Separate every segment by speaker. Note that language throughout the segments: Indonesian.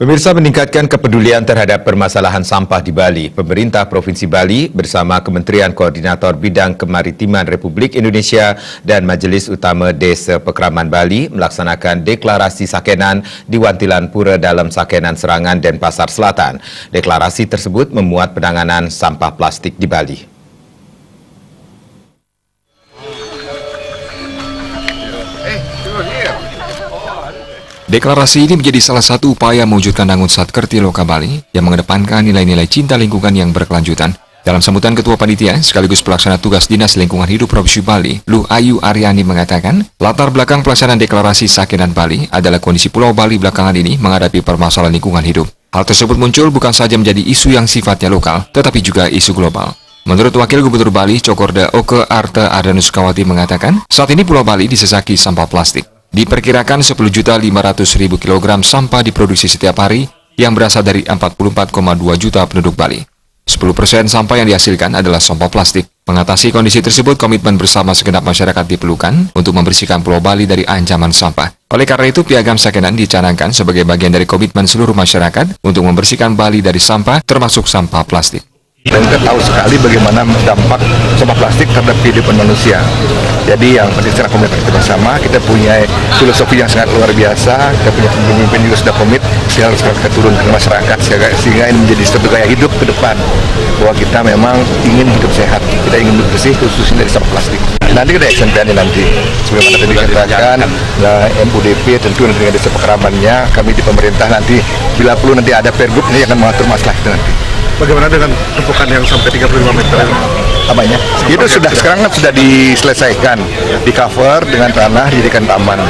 Speaker 1: Pemirsa, meningkatkan kepedulian terhadap permasalahan sampah di Bali, pemerintah Provinsi Bali bersama Kementerian Koordinator Bidang Kemaritiman Republik Indonesia dan Majelis Utama Desa Pekraman Bali melaksanakan deklarasi sakenan di Wantilan Pura Dalam Sakenan Serangan Denpasar Selatan. Deklarasi tersebut memuat penanganan sampah plastik di Bali.
Speaker 2: Deklarasi ini menjadi salah satu upaya mewujudkan Dangun Satkerti Loka Bali yang mengedepankan nilai-nilai cinta lingkungan yang berkelanjutan. Dalam sambutan Ketua Panitia sekaligus pelaksana tugas Dinas Lingkungan Hidup Provinsi Bali, Luh Ayu Aryani mengatakan, latar belakang pelaksanaan deklarasi Sakenan Bali adalah kondisi Pulau Bali belakangan ini menghadapi permasalahan lingkungan hidup. Hal tersebut muncul bukan saja menjadi isu yang sifatnya lokal, tetapi juga isu global. Menurut Wakil Gubernur Bali, Cokorda Oke Arte Ardanuskawati mengatakan, saat ini Pulau Bali disesaki sampah plastik. Diperkirakan 10.500.000 kg sampah diproduksi setiap hari yang berasal dari 44,2 juta penduduk Bali. 10% sampah yang dihasilkan adalah sampah plastik. Mengatasi kondisi tersebut, komitmen bersama segenap masyarakat diperlukan untuk membersihkan Pulau Bali dari ancaman sampah. Oleh karena itu, Piagam Sakenan dicanangkan sebagai bagian dari komitmen seluruh masyarakat untuk membersihkan Bali dari sampah, termasuk sampah plastik.
Speaker 3: Dan kita tahu sekali bagaimana dampak sampah plastik terhadap kehidupan manusia. Jadi yang penting secara komitmen kita bersama, kita punya filosofi yang sangat luar biasa, kita punya pemimpin juga sudah komit, sehingga harus kita turun ke masyarakat, sehingga ini menjadi suatu gaya hidup ke depan. Bahwa kita memang ingin hidup sehat, kita ingin hidup bersih, khususnya dari sampah plastik. Nanti kita action plan nanti, sebagaimana tadi dikatakan, MUDP tentu nanti dengan desa Pekramannya, kami di pemerintah nanti, bila perlu nanti ada pergub ini akan mengatur masalah itu nanti.
Speaker 4: Bagaimana dengan tumpukan yang sampai 35 meter?
Speaker 3: Apanya? Itu sudah sekarang kan sudah diselesaikan, di cover dengan tanah, dijadikan taman.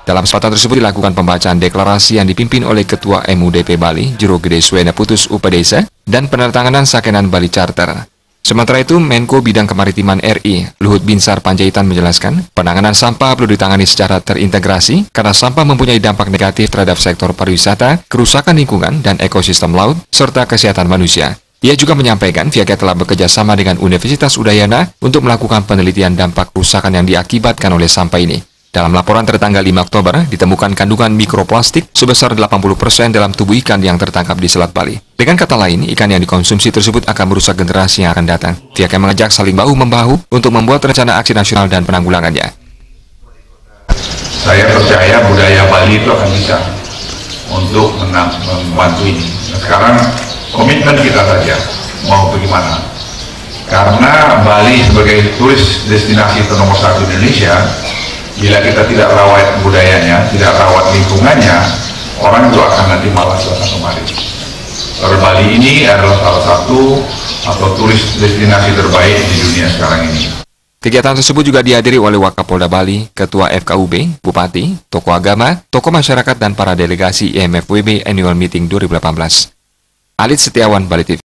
Speaker 2: Dalam kesempatan tersebut dilakukan pembacaan deklarasi yang dipimpin oleh Ketua MUDP Bali, Juru Gede Swena Putus Upadesa, dan penandatanganan Sakenan Bali Charter. Sementara itu, Menko Bidang Kemaritiman RI, Luhut Binsar Panjaitan menjelaskan, penanganan sampah perlu ditangani secara terintegrasi karena sampah mempunyai dampak negatif terhadap sektor pariwisata, kerusakan lingkungan dan ekosistem laut, serta kesehatan manusia. Ia juga menyampaikan pihaknya telah bekerja sama dengan Universitas Udayana untuk melakukan penelitian dampak kerusakan yang diakibatkan oleh sampah ini. Dalam laporan tertanggal 5 Oktober, ditemukan kandungan mikroplastik sebesar 80% dalam tubuh ikan yang tertangkap di Selat Bali. Dengan kata lain, ikan yang dikonsumsi tersebut akan merusak generasi yang akan datang. Pihaknya mengajak saling bahu-membahu untuk membuat rencana aksi nasional dan penanggulangannya.
Speaker 5: Saya percaya budaya Bali itu akan bisa untuk membantu ini. Sekarang komitmen kita saja, mau bagaimana. Karena Bali sebagai turis destinasi nomor 1 Indonesia, bila kita tidak rawat budayanya, tidak rawat lingkungannya, orang juga akan nanti malas datang kemari. Karena Bali ini adalah salah satu atau turis destinasi terbaik di dunia sekarang ini.
Speaker 2: Kegiatan tersebut juga dihadiri oleh Wakapolda Bali, Ketua FKUB, Bupati, tokoh agama, tokoh masyarakat, dan para delegasi IMFWB Annual Meeting 2018. Alit Setiawan, Bali TV.